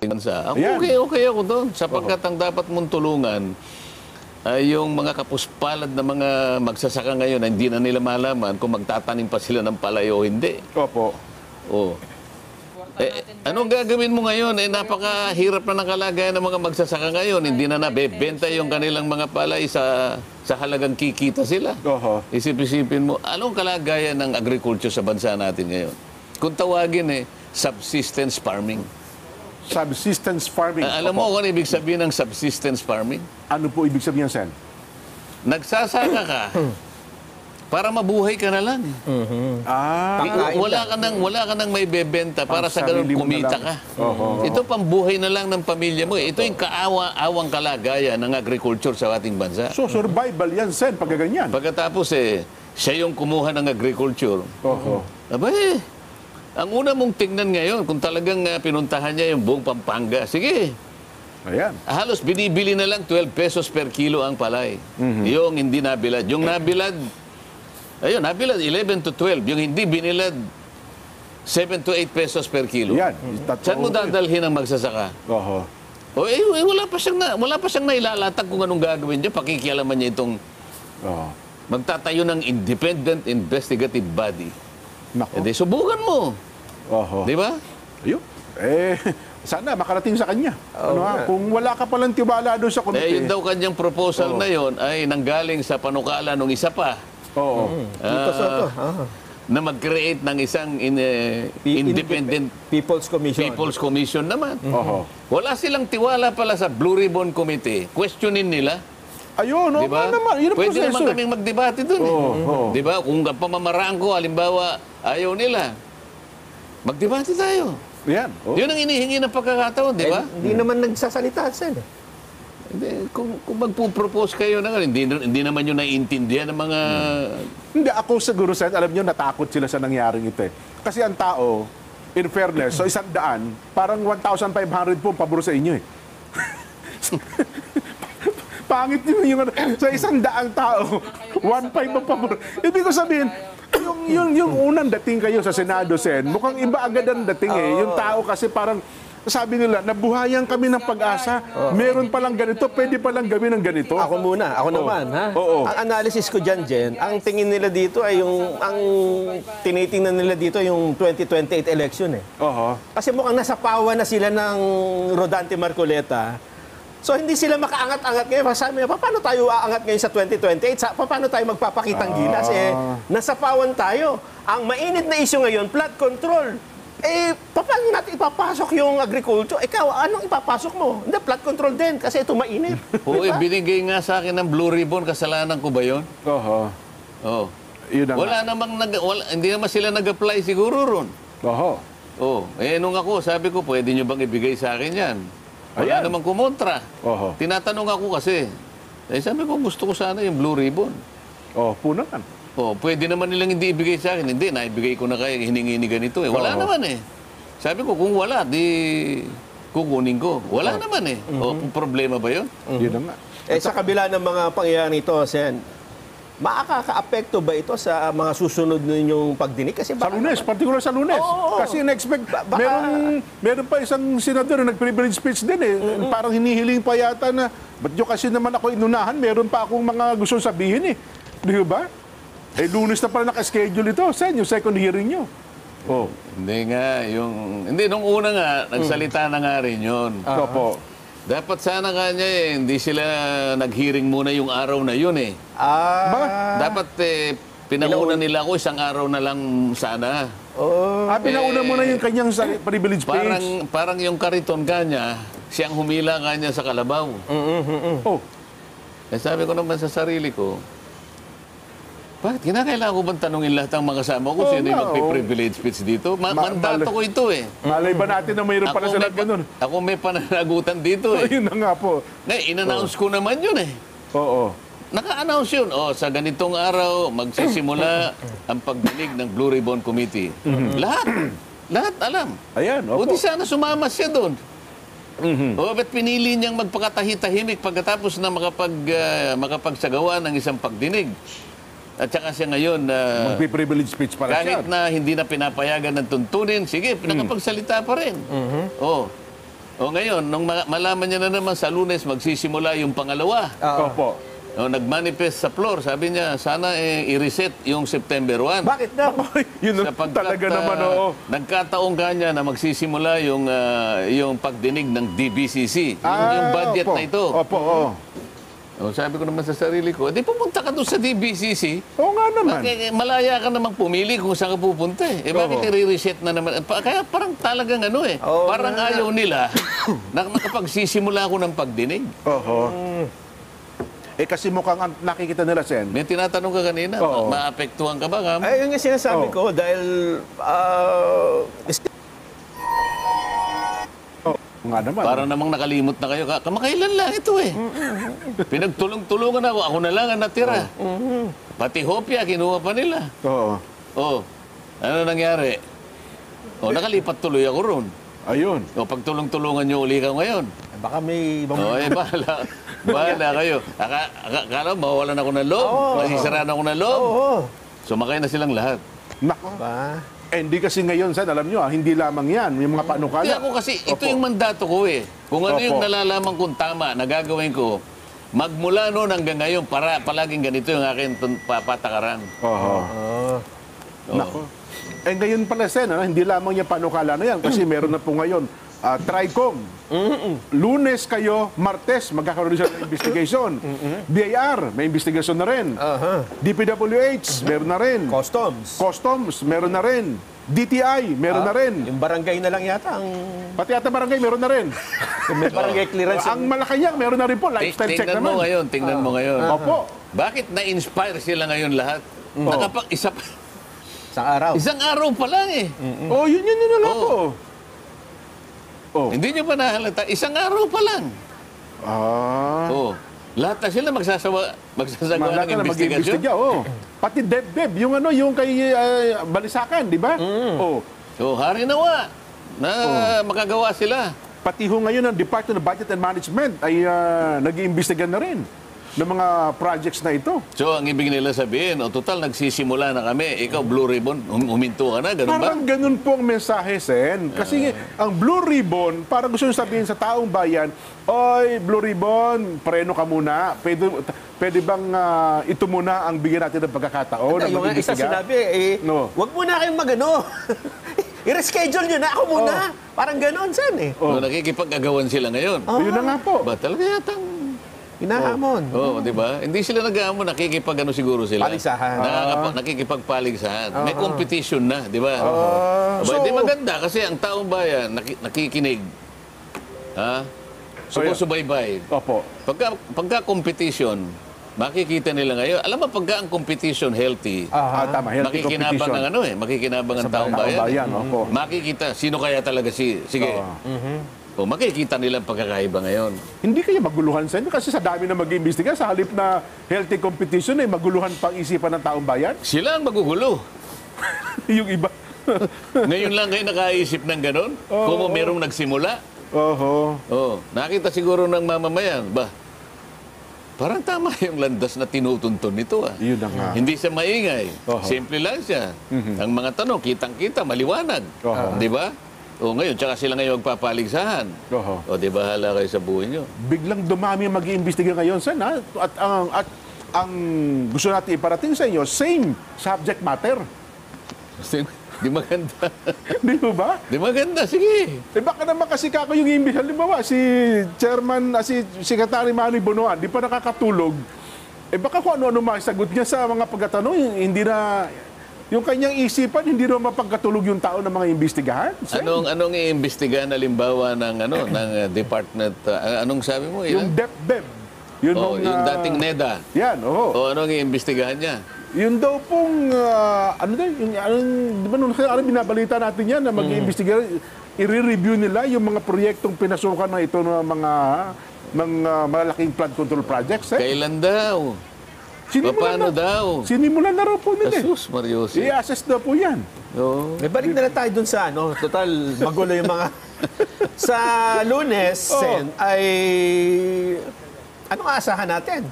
ating bansa. Ako, Ayan. okay ako doon. Sapagkat ang dapat mong tulungan ay yung mga kapuspalad na mga magsasaka ngayon na hindi na nila malaman kung magtatanim pa sila ng palay o hindi. Opo. Oh. Anong gagawin mo ngayon? Napakahirap na ng kalagayan ng mga magsasaka ngayon. Hindi na nabebenta yung kanilang mga palay sa halagang kikita sila. Oho. Isip-isipin mo, anong kalagayan ng agriculture sa bansa natin ngayon? Kung tawagin subsistence farming. Subsistence farming. Alam mo kung ano ibig sabihin ng subsistence farming? Ano po ibig sabihin, Sen? Nagsasaka ka para mabuhay ka na lang. Ah, Wala ka nang may bebenta para sa ganun sarili mo kumita na lang. ka. Ito pambuhay na lang ng pamilya mo. Ito yung kaawa-awang kalagayan ng agriculture sa ating bansa. so survival yan, Sen, pag ganyan. Pagkatapos siya yung kumuha ng agriculture. Oho. Abay, ang una mong tingnan ngayon, kung talagang pinuntahan niya yung buong Pampanga, sige, Ayan. halos binibili na lang 12 pesos per kilo ang palay. Yung hindi nabilad. Yung nabilad, ayun, nabilad 11 to 12. Yung hindi binilad, 7 to 8 pesos per kilo. Yan. Saan mo dadalhin ang magsasaka? Oho. Wala pa siyang nailalatag kung anong gagawin niya. Pakikialaman niya itong Oho. magtatayo ng independent investigative body. Nako. Hindi, subukan mo. Oho. Di ba? Ayun. Sana makarating sa kanya. Kung wala ka palang tiwala doon sa komite. Yun daw kanyang proposal na yun ay nanggaling sa panukala ng isa pa. Oo. Tito Soto. Na mag-create ng isang independent People's Commission naman. Oho. Wala silang tiwala pala sa Blue Ribbon Committee. Questionin nila. Ayun, Di ba? naman. Yun ang Pwede proseso. naman kaming magdebate dun. Oo. Di ba? Kung pamamaraan ko, halimbawa, ayaw nila, magdebate tayo. Yan. Oh. Yun ang inihingi ng pagkakataon, di ba? Hindi naman nagsasalita, Sen. Hindi, kung magpo-propose kayo na hindi naman yun naiintindihan ng mga... Hindi, ako siguro, Sen, alam nyo, natakot sila sa nangyaring ito eh. Kasi ang tao, in fairness, so 100, parang 1,500 po pabor sa inyo eh. Pangit nyo yung sa 100 tao, 1,500 ang pabor. Ibig ko sabihin, yung unang dating kayo sa Senado, Sen, mukhang iba agad ang dating eh. Yung tao kasi parang, sabi nila, nabuhayan kami ng pag-asa. Meron palang ganito, pwede palang gawin ng ganito. Ako naman, ha? Oo. Ang analysis ko dyan, Jen, ang tingin nila dito ay ang tinitingnan nila dito yung 2028 election eh. Oho. Kasi mukhang nasa pawa na sila ng Rodante Marcoleta. So hindi sila makaangat-angat ngayon. Sabi niya, paano tayo aangat ngayon sa 2028? Paano tayo magpapakitang gilas? Nasa pawan tayo. Ang mainit na issue ngayon, flood control. Paano natin ipapasok yung agriculture? Ikaw, anong ipapasok mo? Hindi, flood control din kasi ito mainit. Oo, binigay nga sa akin ng Blue Ribbon, kasalanan ko ba yun? Oho. Oo. Yun na nga. Hindi naman sila nag-apply siguro ron. Oho. Nung ako, sabi ko, pwede nyo bang ibigay sa akin yan? Wala Ayan. namang kumontra. Oho. Tinatanong ako kasi. Sabi ko, gusto ko sana yung Blue Ribbon. Po naman. Pwede naman nilang hindi ibigay sa akin. Hindi, naibigay ko na kayo, hiningi ni ganito eh. Wala naman eh. Sabi ko, kung wala, di kukunin ko. Wala naman eh. Problema ba yun? Yun na nga. Sa kabila ng mga pangyayari ito, Sen, makaka-apekto ba ito sa mga susunod ninyong pagdinig? Kasi Sa Lunes, particular sa Lunes. Oo. Kasi in-expect, meron pa isang senador na nag-privilege speech din eh. Parang hinihiling pa yata na, ba't nyo kasi naman ako inunahan, meron pa akong mga gusto sabihin eh. Di ba? Lunes na pala naka-schedule ito. Sen, yung second hearing nyo. Hindi nga, nung una nga, nagsalita na nga rin yun. Opo. Dapat sana kanya hindi sila nag-hearing muna yung araw na yun eh. Dapat pinauna nila ako isang araw na lang sana. Pinauna mo na yung kanyang privilege speech. Parang yung kariton kanya, siyang humila kanya sa kalabaw. Sabi ko naman sa sarili ko, bakit? Kinakailangan ko bang tanungin lahat ng mga kasama ko sino yung magpiprivilege speech dito? Mandato ko ito eh. Malay ba natin na mayroon pala sila ganun? Ako may pananagutan dito eh. Yun na nga po. In-announce ko naman yun eh. Oo. Naka-announce yun. Sa ganitong araw, magsisimula ang pagdinig ng Blue Ribbon Committee. Lahat alam. Ayan, opo. O di sana sumama siya doon. Ba't pinili niyang magpakatahi-tahimik pagkatapos na makapagsagawa ng isang pagdinig? At saka siya ngayon, magpiprivilege speech pala siya. kahit na hindi na pinapayagan ng tuntunin, sige, nakapagsalita pa rin. O ngayon, nung malaman niya na naman sa Lunes, magsisimula yung pangalawa. Opo. O, nag-manifest sa floor, sabi niya, sana i-reset yung September 1. Bakit daw? Yun Sapagkat, talaga naman, oo. nagkataong kanya na magsisimula yung pagdinig ng DBCC, yung budget opo. na ito. Opo, oo. O, sabi ko naman sa sarili ko, di pumunta ka doon sa DBCC. Oo nga naman. Malaya ka namang pumili kung saan ka pupunta eh. Bakit Oo. i-reset na naman? Kaya parang talagang Oo parang nga. ayaw nila na makapagsisimula ako ng pagdinig. Oho. Kasi mukhang ang nakikita nila, Sen. May tinatanong ka kanina, Oo. maapektuhan ka ba? Ngam? Ay, yun nga sinasabi Oo. ko dahil Nga naman. Parang namang nakalimot na kayo. Kamakailan lang ito eh. Pinagtulong-tulungan ako. Ako na lang ang natira. Pati hopya, kinuha pa nila. Oo. Oh, ano nangyari? Oh, nakalipat tuloy ako ron. Ayun. O, pagtulong-tulungan nyo uli ka ngayon. baka may ibang... O, bahala. Bahala kayo. Akala, mawawalan ako ng loob. Masisiraan ako ng loob. Oo. Sumakay na silang lahat. Nako. Ba? Hindi kasi ngayon, Sen, alam nyo, hindi lamang yan. Yung mga panukala. Hindi ako kasi, ito Opo. yung mandato ko eh. Kung ano yung Opo. nalalaman kong tama na gagawin ko, magmula noon hanggang ngayon, palaging ganito yung akin patakaran. Oho. Oo. Nako. Ngayon pala, Sen, hindi lamang yung panukala na yan. Kasi meron na po ngayon, TRICOM. Lunes kayo, Martes, magkakaroon siya ng investigation. BIR, may investigation na rin. DPWH, meron na rin. Customs, meron na rin. DTI, meron na rin. Yung barangay na lang yata ang... Pati ata barangay, meron na rin. May barangay clearance. Ang Malacanang, meron na rin po. Lifestyle check Tingnan mo naman. ngayon, tingnan mo ngayon. Opo. Bakit na-inspire sila ngayon lahat? Sa araw. Isang araw pa lang eh. Oh, yun na nga po. Oh. Hindi nyo ba nahalata? Isang araw pa lang. Oh. Lahat na sila magsasagawa Malaka ng na investigasyon. mag-iimbestiga, oh. Pati DepDep, yung yung kay Balisakan, di ba? Oh. So, hari nawa na makagawa sila. Pati ho ngayon ang Department of Budget and Management ay nag-iimbestiga na rin ng mga projects na ito. So, ang ibig nila sabihin, total, nagsisimula na kami. Ikaw, Blue Ribbon, huminto ka na, ganun ba? Parang ganun po ang mensahe, Sen. Kasi ang Blue Ribbon, parang gusto nyo sabihin sa taong bayan, oy, Blue Ribbon, preno ka muna. Pwede bang ito muna ang bigyan natin ng pagkakataon? Yung isa sinabi, No. wag muna kayong magano. I-reschedule nyo na, ako muna. Parang ganon, Sen eh. So, nakikipag-agawan sila ngayon. Yun na nga po. Ba, talaga yatang... Hinahamon. Oo, di ba? Hindi sila nag-aamon, nakikipag-ano siguro sila. Paligsahan. Nakikipagpaligsahan. May competition na, di ba? So- Di maganda kasi ang taong bayan nakikinig. Ha? Sumusubaybay. Opo. Pagka competition, makikita nila ngayon. Alam mo, pagka ang competition healthy, Tama. Healthy makikinabang competition. ang makikinabang ang taong taong bayan. bayan, opo. Makikita, sino kaya talaga sige. O, makikita nila ang pagkakaiba ngayon. Hindi kaya maguluhan, Sen? Kasi sa dami na mag-iimbestiga, sa halip na healthy competition, maguluhan pang isipan ng taong bayan. Sila ang magugulo. Yung iba. Ngayon lang kayo nakaisip ng ganon? Kung merong nagsimula? Oho. Oh, nakita siguro ng mamamayan, parang tama yung landas na tinutuntun nito ah. Yun na nga. Hindi siya maingay. Oho. Simple lang siya. Ang mga tanong, kitang-kita, maliwanag. Oho. Di ba? O ngayon, tsaka sila ngayon magpapaligsahan. Oho. O di ba, hala kayo sa buhay nyo. Biglang dumami ang mag-iimbestiga ngayon, Sen, ha? At ang gusto natin iparating sa inyo, same subject matter. Di maganda. Di mo ba? Di maganda, sige. Baka naman kasi kako yung imbis. Halimbawa, si Chairman, si Secretary Manny Bonoan, di pa nakakatulog. Baka kung ano-ano masagot niya sa mga pagkatanong, hindi na... Yung kanyang isipan, hindi naman mapagkatulog yung tao ng mga imbestigahan. Sen. Anong iimbestigahan halimbawa ng ng department, anong sabi mo? Yung DepDep. Yun Yung dating NEDA. Yan, oo. O anong iimbestigahan niya? Yun daw pong, di ba nung binabalita natin yan na mag-iimbestiga, i-review nila yung mga proyektong pinasukan na ito ng mga malalaking flood control projects. Kailan daw? Paano daw? Sinimulan na raw po nila. Jesus, Mariosi. I-assess na po yan. Oo. May balik na lang tayo dun sa total magulo yung mga... sa Lunes, Sen, ay... Anong aasahan natin?